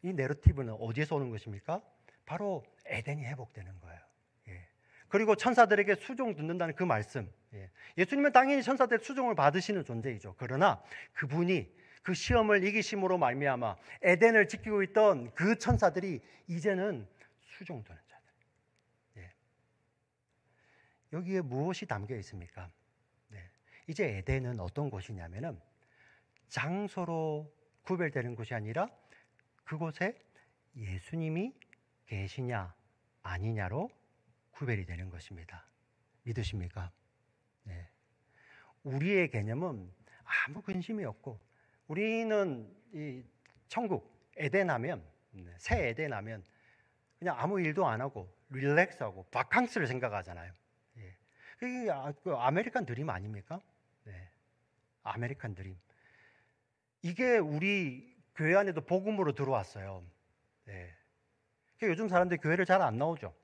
이 내러티브는 어디에서 오는 것입니까? 바로 에덴이 회복되는 거예요. 예. 그리고 천사들에게 수종 듣는다는 그 말씀. 예. 예수님은 당연히 천사들의 수종을 받으시는 존재이죠. 그러나 그분이 그 시험을 이기심으로 말미암아 에덴을 지키고 있던 그 천사들이 이제는 수종되는 자들. 예. 여기에 무엇이 담겨 있습니까? 네. 이제 에덴은 어떤 곳이냐면은 장소로 구별되는 곳이 아니라 그곳에 예수님이 계시냐 아니냐로 구별이 되는 것입니다. 믿으십니까? 네. 우리의 개념은 아무 근심이 없고, 우리는 이 천국 에덴하면, 새 에덴하면 그냥 아무 일도 안 하고 릴렉스하고 바캉스를 생각하잖아요. 예. 그게 그 아메리칸 드림 아닙니까? 네. 아메리칸 드림. 이게 우리 교회 안에도 복음으로 들어왔어요. 네. 요즘 사람들이 교회를 잘 안 나오죠.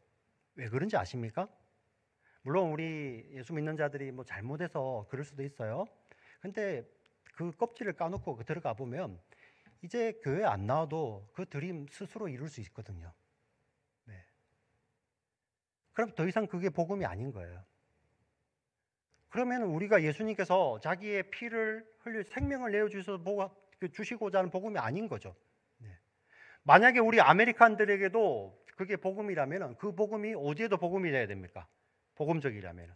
왜 그런지 아십니까? 물론 우리 예수 믿는 자들이 뭐 잘못해서 그럴 수도 있어요. 근데 그 껍질을 까놓고 들어가 보면 이제 교회 안 나와도 그 드림 스스로 이룰 수 있거든요. 네. 그럼 더 이상 그게 복음이 아닌 거예요. 그러면 우리가 예수님께서 자기의 피를 흘려 생명을 내어주시고자 하는 복음이 아닌 거죠. 네. 만약에 우리 아메리칸들에게도 그게 복음이라면 그 복음이 어디에도 복음이 돼야 됩니까? 복음적이라면.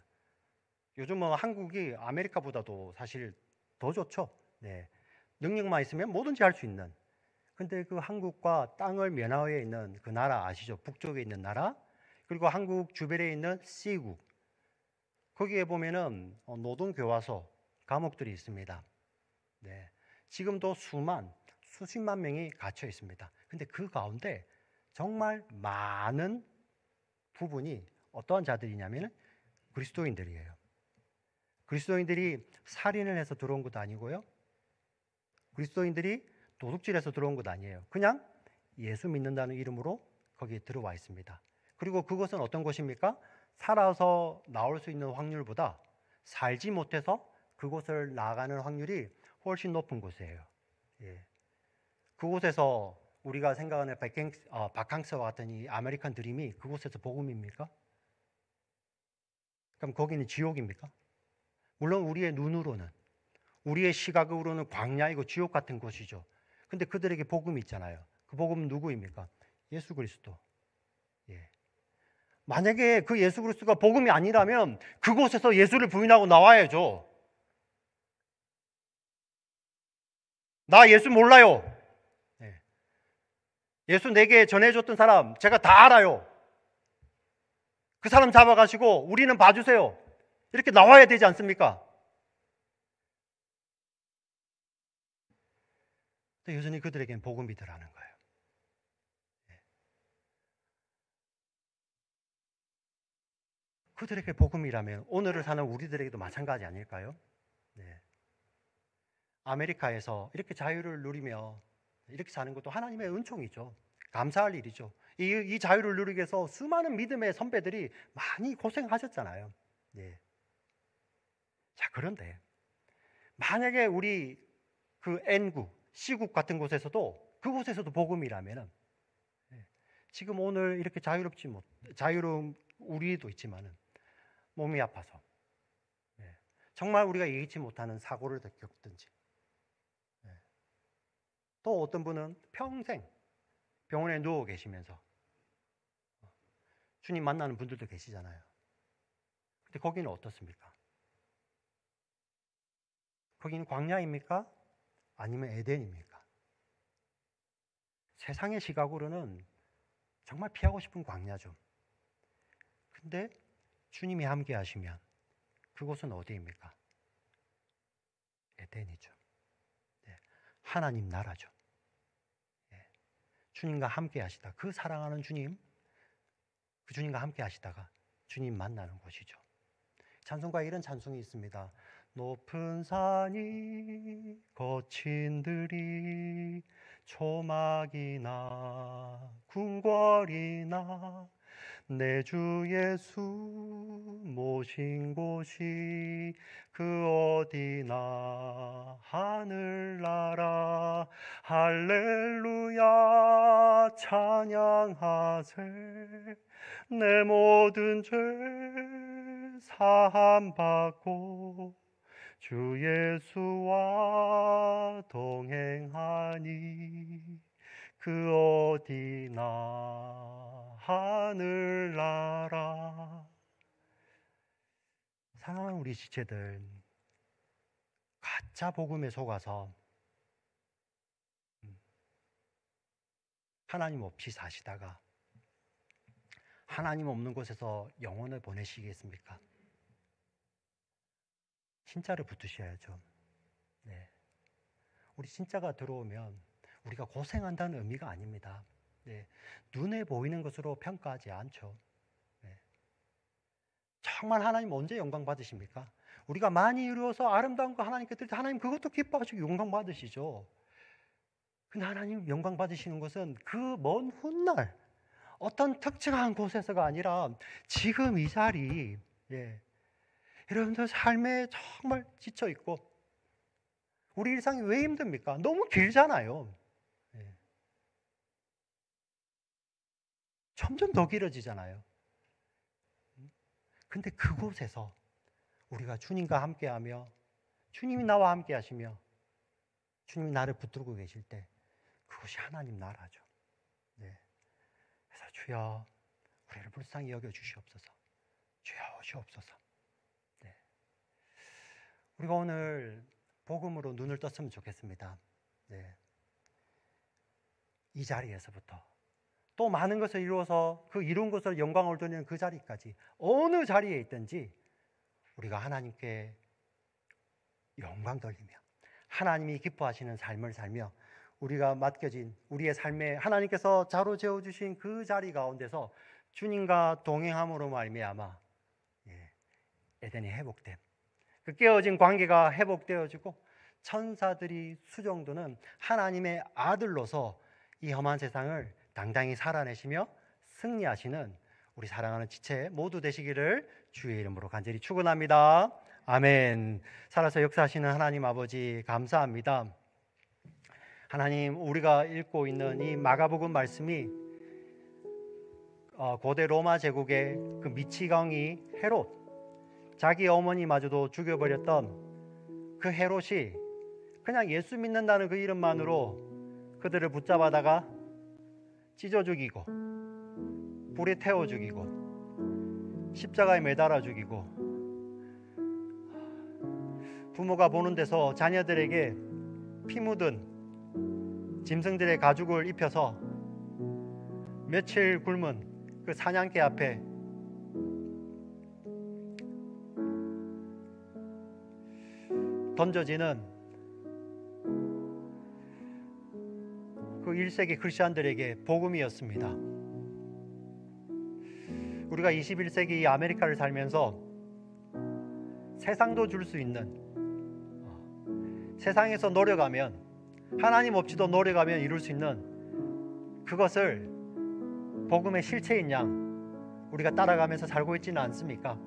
요즘은 한국이 아메리카보다도 사실 더 좋죠. 네. 능력만 있으면 뭐든지 할 수 있는. 근데 그 한국과 땅을 면하에 있는 그 나라 아시죠? 북쪽에 있는 나라, 그리고 한국 주변에 있는 C국, 거기에 보면은 노동교화소, 감옥들이 있습니다. 네. 지금도 수십만 명이 갇혀 있습니다. 근데 그 가운데 정말 많은 부분이 어떠한 자들이냐면 그리스도인들이에요. 그리스도인들이 살인을 해서 들어온 것도 아니고요. 그리스도인들이 도둑질해서 들어온 것도 아니에요. 그냥 예수 믿는다는 이름으로 거기에 들어와 있습니다. 그리고 그것은 어떤 곳입니까? 살아서 나올 수 있는 확률보다 살지 못해서 그곳을 나가는 확률이 훨씬 높은 곳이에요. 예. 그곳에서 우리가 생각하는 바캉스와 같은 이 아메리칸 드림이 그곳에서 복음입니까? 그럼 거기는 지옥입니까? 물론 우리의 눈으로는, 우리의 시각으로는 광야이고 지옥 같은 곳이죠. 근데 그들에게 복음이 있잖아요. 그 복음은 누구입니까? 예수 그리스도. 예. 만약에 그 예수 그리스도가 복음이 아니라면 그곳에서 예수를 부인하고 나와야죠. 나 예수 몰라요. 예. 예수 내게 전해줬던 사람 제가 다 알아요. 그 사람 잡아가시고 우리는 봐주세요. 이렇게 나와야 되지 않습니까? 근데 여전히 그들에게는 복음이더라는 거예요. 그들에게 복음이라면 오늘을 사는 우리들에게도 마찬가지 아닐까요? 네. 아메리카에서 이렇게 자유를 누리며 이렇게 사는 것도 하나님의 은총이죠. 감사할 일이죠. 이 자유를 누리기 위해서 수많은 믿음의 선배들이 많이 고생하셨잖아요. 네. 자, 그런데 만약에 우리 그 N국, C국 같은 곳에서도 그곳에서도 복음이라면은 지금 오늘 이렇게 자유로운 우리도 있지만은 몸이 아파서 정말 우리가 예기치 못하는 사고를 겪든지 또 어떤 분은 평생 병원에 누워 계시면서 주님 만나는 분들도 계시잖아요. 근데 거기는 어떻습니까? 거기는 광야입니까? 아니면 에덴입니까? 세상의 시각으로는 정말 피하고 싶은 광야죠. 근데 주님이 함께 하시면 그곳은 어디입니까? 에덴이죠. 하나님 나라죠. 주님과 함께 하시다. 그 사랑하는 주님, 그 주님과 함께 하시다가 주님 만나는 곳이죠. 찬송가에 이런 찬송이 있습니다. 높은 산이 거친 들이 초막이나 궁궐이나 내 주 예수 모신 곳이 그 어디나 하늘나라 할렐루야 찬양하세 내 모든 죄 사함받고 주 예수와 동행하니 그 어디나 하늘나라. 사랑하는 우리 지체들, 가짜 복음에 속아서 하나님 없이 사시다가 하나님 없는 곳에서 영혼을 보내시겠습니까? 진짜를 붙드셔야죠. 우리 진짜가 들어오면 우리가 고생한다는 의미가 아닙니다. 눈에 보이는 것으로 평가하지 않죠. 정말 하나님 언제 영광 받으십니까? 우리가 많이 이루어서 아름다운 거 하나님께 드릴 때 하나님 그것도 기뻐하시고 영광 받으시죠. 근데 하나님 영광 받으시는 것은 그 먼 훗날 어떤 특정한 곳에서가 아니라 지금 이 자리, 여러분들 삶에 정말 지쳐있고 우리 일상이 왜 힘듭니까? 너무 길잖아요. 점점 더 길어지잖아요. 근데 그곳에서 우리가 주님과 함께하며 주님이 나와 함께 하시며 주님이 나를 붙들고 계실 때 그것이 하나님 나라죠. 그래서 주여 우리를 불쌍히 여겨 주시옵소서. 주여 오시옵소서. 우리가 오늘 복음으로 눈을 떴으면 좋겠습니다. 이 자리에서부터 또 많은 것을 이루어서 그 이룬 것을 영광을 돌리는 그 자리까지 어느 자리에 있든지 우리가 하나님께 영광 돌리며 하나님이 기뻐하시는 삶을 살며 우리가 맡겨진 우리의 삶에 하나님께서 자로 재워주신 그 자리 가운데서 주님과 동행함으로 말미암아 에덴이 회복됨, 그 깨어진 관계가 회복되어지고 천사들이 수종드는 하나님의 아들로서 이 험한 세상을 당당히 살아내시며 승리하시는 우리 사랑하는 지체 모두 되시기를 주의 이름으로 간절히 축원합니다. 아멘. 살아서 역사하시는 하나님 아버지 감사합니다. 하나님, 우리가 읽고 있는 이 마가복음 말씀이 고대 로마 제국의 그 미치광이 헤롯, 자기 어머니마저도 죽여버렸던 그 헤롯이 그냥 예수 믿는다는 그 이름만으로 그들을 붙잡아다가 찢어 죽이고 불에 태워 죽이고 십자가에 매달아 죽이고 부모가 보는 데서 자녀들에게 피 묻은 짐승들의 가죽을 입혀서 며칠 굶은 그 사냥개 앞에 던져지는 그 1세기 크리스천들에게 복음이었습니다. 우리가 21세기 아메리카를 살면서 세상도 줄 수 있는, 세상에서 노력하면, 하나님 없이도 노력하면 이룰 수 있는 그것을 복음의 실체인 양 우리가 따라가면서 살고 있지는 않습니까?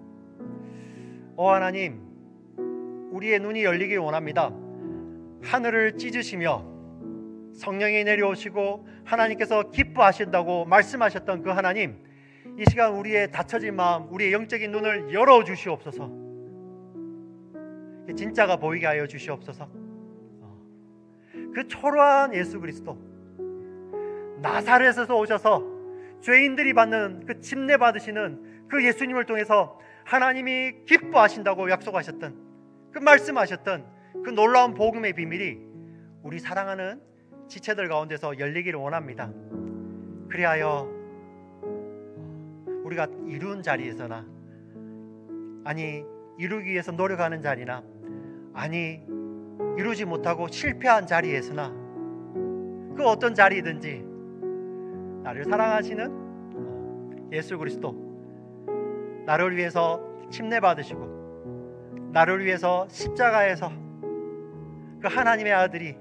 하나님, 우리의 눈이 열리길 원합니다. 하늘을 찢으시며 성령이 내려오시고 하나님께서 기뻐하신다고 말씀하셨던 그 하나님, 이 시간 우리의 닫혀진 마음, 우리의 영적인 눈을 열어주시옵소서. 진짜가 보이게 하여 주시옵소서. 그 초라한 예수 그리스도, 나사렛에서 오셔서 죄인들이 받는 그 침례 받으시는 그 예수님을 통해서 하나님이 기뻐하신다고 약속하셨던, 그 말씀하셨던 그 놀라운 복음의 비밀이 우리 사랑하는 지체들 가운데서 열리기를 원합니다. 그리하여 우리가 이룬 자리에서나, 아니 이루기 위해서 노력하는 자리나, 아니 이루지 못하고 실패한 자리에서나, 그 어떤 자리든지 나를 사랑하시는 예수 그리스도, 나를 위해서 침례 받으시고 나를 위해서 십자가에서 그 하나님의 아들이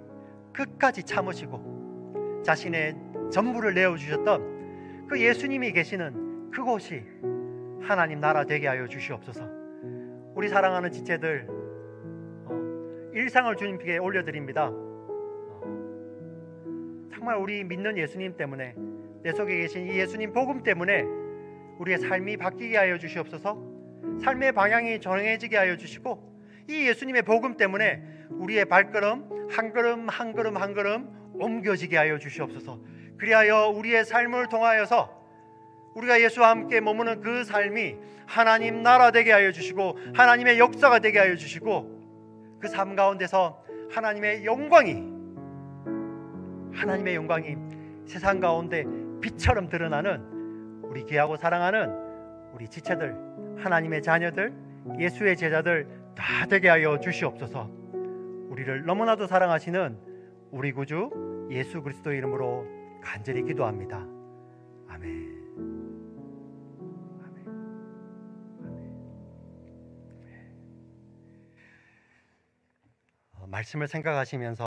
끝까지 참으시고 자신의 전부를 내어주셨던 그 예수님이 계시는 그곳이 하나님 나라 되게 하여 주시옵소서. 우리 사랑하는 지체들, 일상을 주님께 올려드립니다. 정말 우리 믿는 예수님 때문에, 내 속에 계신 이 예수님 복음 때문에 우리의 삶이 바뀌게 하여 주시옵소서. 삶의 방향이 정해지게 하여 주시고, 이 예수님의 복음 때문에 우리의 발걸음 한 걸음 한 걸음 한 걸음 옮겨지게 하여 주시옵소서. 그리하여 우리의 삶을 통하여서 우리가 예수와 함께 머무는 그 삶이 하나님 나라 되게 하여 주시고 하나님의 역사가 되게 하여 주시고, 그 삶 가운데서 하나님의 영광이 세상 가운데 빛처럼 드러나는 우리 귀하고 사랑하는 우리 지체들, 하나님의 자녀들, 예수의 제자들 다 되게 하여 주시옵소서. 우리를 너무나도 사랑하시는 우리 구주 예수 그리스도의 이름으로 간절히 기도합니다. 아멘. 말씀을 생각하시면서